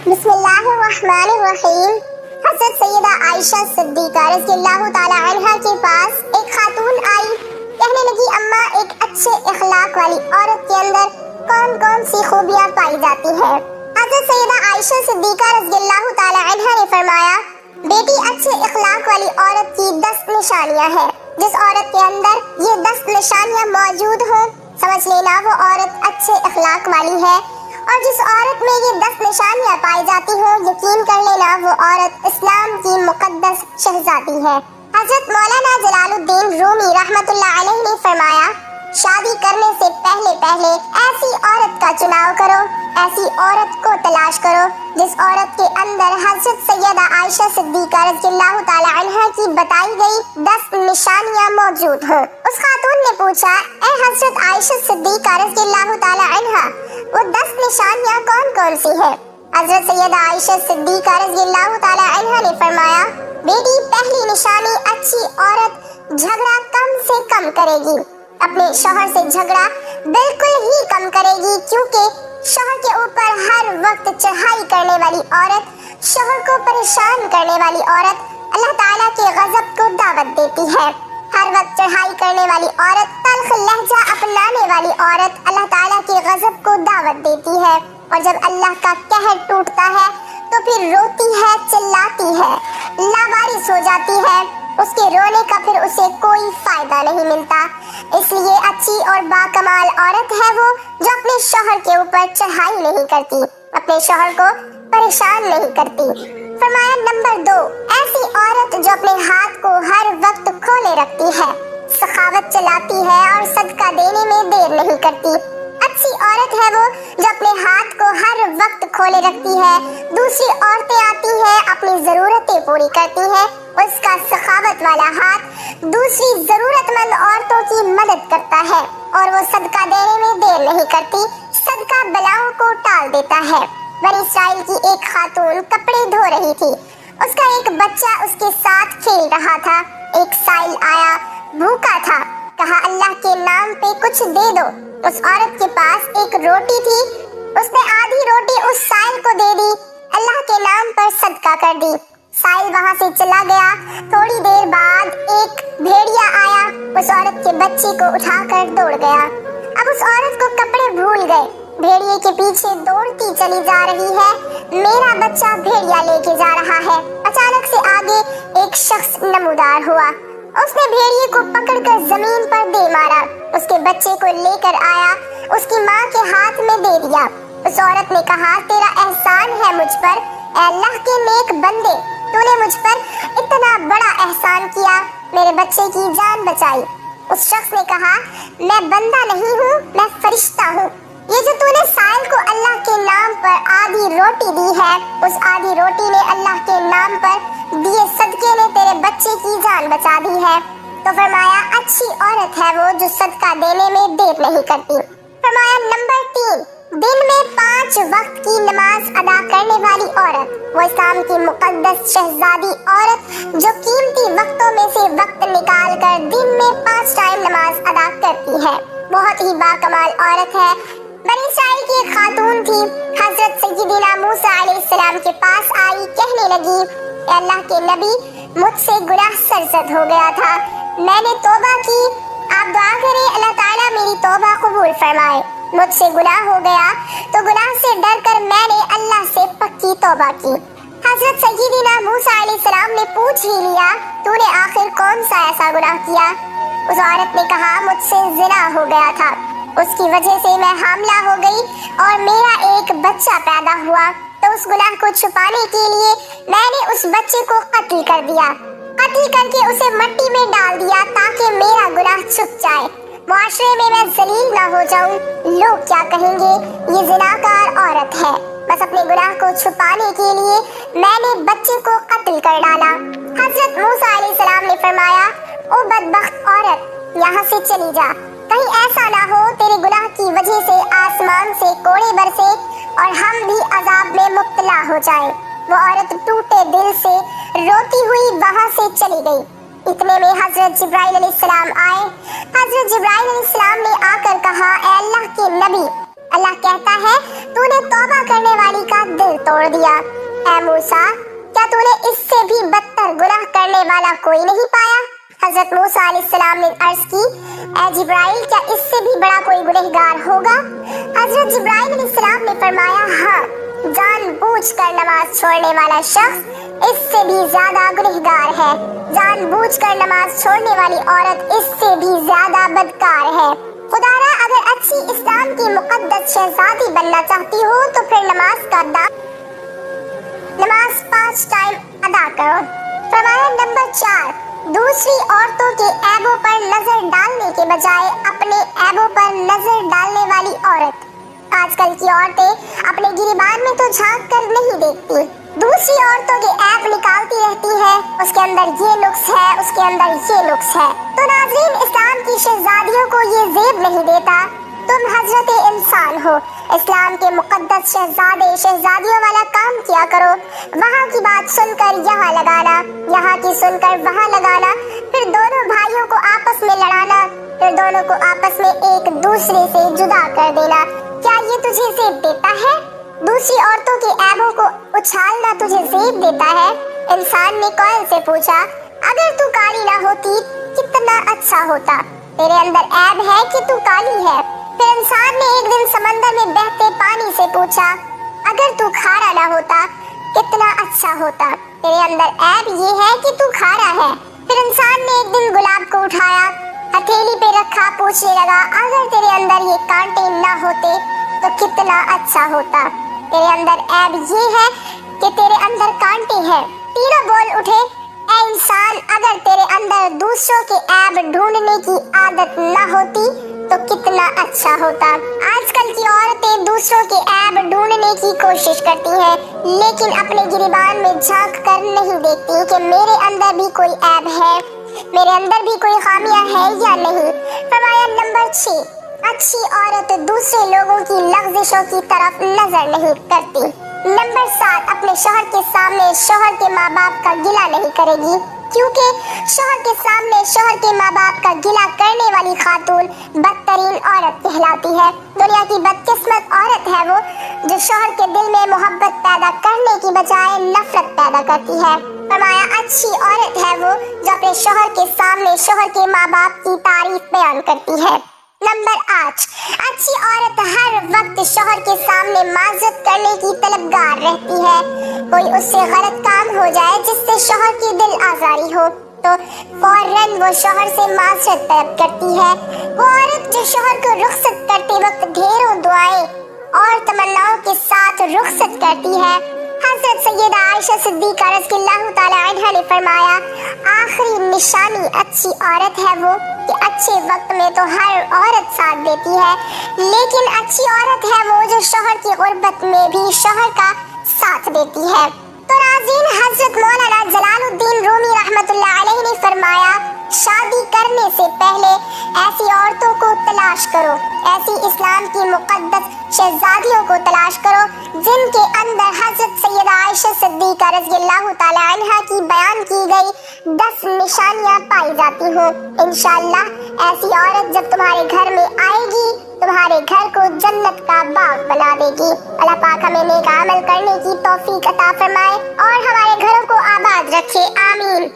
बिस्मिल्लाहिर्रहमानिर्रहीम। हज़रत सैयदा आयशा सिद्दीक़ा रज़ियल्लाहु ताला अन्हा के पास एक खातून आई। कहने लगी, अम्मा, एक अच्छे इखलाक वाली औरत के अंदर कौन कौन सी खूबियाँ पाई जाती है? हज़रत सैयदा आयशा सिद्दीक़ा रज़ियल्लाहु ताला अन्हा ने फरमाया, बेटी, अच्छे इखलाक वाली औरत की 10 निशानियाँ हैं। जिस औरत के अंदर ये 10 निशानियाँ मौजूद हों, समझ लेना वो औरत अच्छे इखलाक वाली है। और जिस औरत में ये 10 निशानियाँ पाई जाती हो, यकीन कर लेना वो औरत इस्लाम की मुकद्दस शहजादी है। हजरत मौलाना जलालुद्दीन रूमी रहमतुल्लाह अलैह ने फरमाया, शादी करने से पहले पहले ऐसी औरत का चुनाव करो, ऐसी औरत को तलाश करो जिस औरत के अंदर हजरत सैयदा आयशा सिद्दीक़ा रज़ियल्लाहु ताला अन्हा की बताई गई 10 निशानियाँ मौजूद हों। उस खातून ने पूछा, ए हजरत आयशा सिद्दीक़ा रज़ियल्लाहु ताला अन्हा, वो 10 निशानियाँ कौन कौन सी है? हजरत सैयदा आयशा सिद्दीक़ा रज़ियल्लाहु ताला अन्हा ने फरमाया, बेटी, पहली निशानी, अच्छी औरत झगड़ा कम से कम करेगी। अपने शौहर से झगड़ा बिल्कुल ही कम करेगी, क्योंकि शौहर के ऊपर हर वक्त चढ़ाई करने वाली औरत, शौहर को परेशान करने वाली औरत अल्लाह ताला के गजब को दावत देती है। हर वक्त चढ़ाई करने वाली औरत, तल्ख लहजा अपनाने वाली औरत अल्लाह ताला के गजब को दावत देती है। और जब अल्लाह का कहर टूटता है तो फिर रोती है, चिल्लाती है, लावारिस हो जाती है। उसके रोने का फिर उसे कोई फायदा नहीं मिलता। इसलिए अच्छी और बाकमाल औरत है वो जो अपने शौहर के ऊपर चढ़ाई नहीं करती, अपने शौहर को परेशान नहीं करती। फरमाया, नंबर 2, ऐसी औरत जो अपने हाथ को हर वक्त खोले रखती है, सखावत चलाती है और सदका देने में देर नहीं करती। अच्छी औरत है वो जो अपने हाथ को हर वक्त खोले रखती है। दूसरी औरतें आती हैं, अपनी जरूरतें पूरी करती हैं, उसका सखावत वाला हाथ दूसरी जरूरतमंद औरतों की मदद करता है और वो सदका देने में देर नहीं करती, सदका बलाओं को टाल देता है। बनी इस्राइल की एक खातून कपड़े धो रही थी। उसका एक बच्चा उसके साथ खेल रहा था। एक साइल आया, भूखा था, कहा, अल्लाह के नाम पे कुछ दे दो। उस औरत के पास एक रोटी थी, उसने आधी रोटी उस साइल को दे दी, अल्लाह के नाम पर सदका कर दी। साइल वहां से चला गया। थोड़ी देर बाद एक भेड़िया आया, उस औरत के बच्चे को उठाकर दौड़ गया। अब उस औरत को कपड़े भूल गए, भेड़िए के पीछे दौड़ती चली जा रही है। मेरा बच्चा भेड़िया लेके जा रहा है। अचानक से आगे एक शख्स नमूदार हुआ, उसने भेड़िए को पकड़कर जमीन पर दे मारा, उसके बच्चे को लेकर आया, उसकी माँ के हाथ में दे दिया। उस औरत ने कहा, तेरा एहसान है मुझ पर, अल्लाह के नेक बंदे, तूने मुझ पर इतना बड़ा एहसान किया, मेरे बच्चे की जान बचाई। उस शख्स ने कहा, मैं बंदा नहीं हूँ, मैं फरिश्ता हूँ। ये जो तूने साइल को अल्लाह के नाम पर आधी रोटी दी है, उस आधी रोटी ने अल्लाह के नाम पर दिए सदके ने तेरे बच्चे की जान बचा दी है। तो फरमाया, अच्छी औरत है वो जो सदका देने में देर नहीं करती। फरमाया, नंबर 3, दिन में 5 वक्त की नमाज अदा करने वाली औरत, वो इस्लाम की मुकद्दस शहजादी औरत जो कीमती वक्तों में से वक्त निकाल कर दिन में 5 टाइम नमाज अदा करती है, बहुत ही बाकमाल औरत है। बनी इस्राइल की एक खातून थी, हजरत सय्यदना मूसा अलैहिस्सलाम के पास आई, कहने लगी, अल्लाह के नबी, मुझसे गुनाह सरजद हो गया था, मैंने तौबा की, आप दुआ करें अल्लाह ताला मेरी तौबा कबूल फरमाए। मुझसे गुनाह हो गया तो गुनाह से डरकर मैंने अल्लाह से पक्की तौबा की। हजरत सय्यदना मूसा अलैहिस्सलाम ने पूछ ही लिया, तूने आखिर कौन सा ऐसा गुनाह किया? उस औरत ने कहा, मुझसे जिना हो गया था, उसकी वजह से मैं हामला हो गई और मेरा एक बच्चा पैदा हुआ, तो उस गुनाह को छुपाने के लिए मैंने उस बच्चे को कत्ल कर दिया, कत्ल करके उसे मिट्टी में डाल दिया ताकि मेरा गुनाह छुप जाए, मुआशरे में मैं जलील ना हो जाऊं, लोग क्या कहेंगे, ये जिनाकार औरत है। बस अपने गुनाह को छुपाने के लिए मैंने बच्चे को कत्ल कर डाला। हजरत मूसा अलैहिस्सलाम ने फरमाया, ओ बदबख्त औरत, यहाँ से चली जा, कहीं ऐसा ना हो तेरे गुनाह की वजह से आसमान से कोड़े बरसे और हम भी अजाब में मुब्तला हो जाए। वो औरत टूटे दिल से रोती हुई वहां से चली गई। इतने में हजरत जिब्राइल अलैहिस्सलाम आए। हजरत जिब्राइल अलैहिस्सलाम ने आकर कहा, ऐ अल्लाह के नबी, अल्लाह कहता है तूने तौबा करने वाली का दिल तोड़ दिया। ऐ मूसा, क्या तूने इससे भी बदतर गुनाह करने वाला कोई नहीं पाया? हजरत मूसा अलैहिस्सलाम ने अर्ज की, ऐ जिब्राइल, क्या इससे भी बड़ा कोई गुनहगार होगा? हजरत जिब्राइल अलैहिस्सलाम ने फरमाया, हाँ, जानबूझकर नमाज छोड़ने वाला शख्स इससे भी ज्यादा गुनहगार है। जानबूझकर नमाज छोड़ने वाली औरत इससे भी ज्यादा बदकार है। खुदारा, अगर अच्छी इस्लाम की मुकद्दस शहजादी बनना चाहती हो तो फिर नमाज 5 टाइम अदा करो। फरमाया नंबर 4, दूसरी औरतों के ऐबों पर नजर डालने के बजाय अपने ऐबों पर नजर डालने वाली औरत। आजकल की औरतें अपने गिरिबान में तो झांक कर नहीं देखती, दूसरी औरतों के ऐब निकालती रहती है। उसके अंदर ये नुक्स है, उसके अंदर ये नुक्स है। तो नाज़रीन, इस्लाम की शहजादियों को ये ज़ेब नहीं देता। तुम हजरत इंसान हो, इस्लाम के मुकद्दस शहजादे शहजादियों वाला काम किया करो। वहाँ की बात सुनकर यहाँ लगाना, यहाँ की सुनकर वहाँ लगाना, फिर दोनों भाइयों को आपस में लड़ाना, फिर दोनों को आपस में एक दूसरे से जुदा कर देना। क्या ये तुझे ज़ेब देता है? दूसरी औरतों के ऐबों को उछालना तुझे ज़ेब देता है? इंसान ने कौन से पूछा, अगर तू काली ना होती कितना अच्छा होता। तेरे अंदर ऐब है कि तू काली है। फिर इंसान ने एक दिन समंदर में बहते पानी से पूछा, अगर तू खारा ना होता कितना अच्छा होता। तेरे अंदर ऐब ये है कि तू खारा है। फिर इंसान ने एक दिन गुलाब को उठाया, हथेली पे रखा, पूछने लगा, अगर तेरे अंदर ये कांटे ना होते तो कितना अच्छा होता। तेरे अंदर ऐब ये है कि तेरे अंदर कांटे हैं। तीनों बोल उठे, ऐ इंसान, अगर तेरे अंदर दूसरों के ऐब ढूंढने की आदत ना होती तो कितना अच्छा होता। आजकल की औरतें दूसरों के ऐब ढूंढने की कोशिश करती हैं, लेकिन अपने गिरिबान में झांक कर नहीं देखती कि मेरे अंदर भी कोई ऐब है, मेरे अंदर भी कोई खामियां है या नहीं। फरमाया नंबर 6, अच्छी औरत दूसरे लोगों की लफ्ज़िशों की तरफ नजर नहीं करती। नंबर 7, अपने शौहर के सामने शौहर के माँ बाप का गिला नहीं करेगी, क्योंकि शौहर के सामने शौहर के माँ बाप का गिला करने वाली खातून बदतरीन औरत कहलाती है। दुनिया की बदकिस्मत औरत है वो जो शौहर के दिल में मोहब्बत पैदा करने की बजाय नफरत पैदा करती है। फरमाया अच्छी औरत है वो जो अपने शौहर के सामने शौहर के माँ बाप की तारीफ बयान करती है। नंबर 8, अच्छी औरत हर वक्त शौहर के सामने माजरत करने की तलबगार रहती है। कोई उससे गलत काम हो जाए जिससे शौहर की दिल आजारी हो तो फौरन वो शौहर से माजरत तलब करती है। वो औरत जो शौहर को रुखसत करते वक्त ढेरों दुआएं और तमन्नाओं के साथ रुखसत करती है। हज़रत सैयदा आयशा सिद्दीक़ा रज़ियल्लाहु ताला अन्हा ने फरमाया, आखिरी निशानी अच्छी औरत है वो कि अच्छे वक्त में तो हर औरत साथ देती है, लेकिन अच्छी औरत है वो जो शौहर की गुर्बत में भी शौहर का साथ देती है। तो नाज़रीन, हज़रत मौलाना जलालुद्दीन रूमी रहमतुल्लाह अलैहि ने फरमाया, शादी करने से पहले ऐसी औरतों को तलाश करो, ऐसी इस्लाम की मुकद्दस शहजादियों को तलाश करो जिनके अंदर हज़रत सैयदा आयशा सिद्दीक़ा रज़ियल्लाहु ताला अन्हा की बयान की गई 10 निशानियां पाई जाती हो। इंशाअल्लाह ऐसी औरत जब तुम्हारे घर में आएगी तुम्हारे घर को जन्नत का बाग बना देगी। अल्लाह पाक हमें नेक अमल करने की तौफीक अता फरमाए और हमारे घरों को आबाद रखे, आमीन।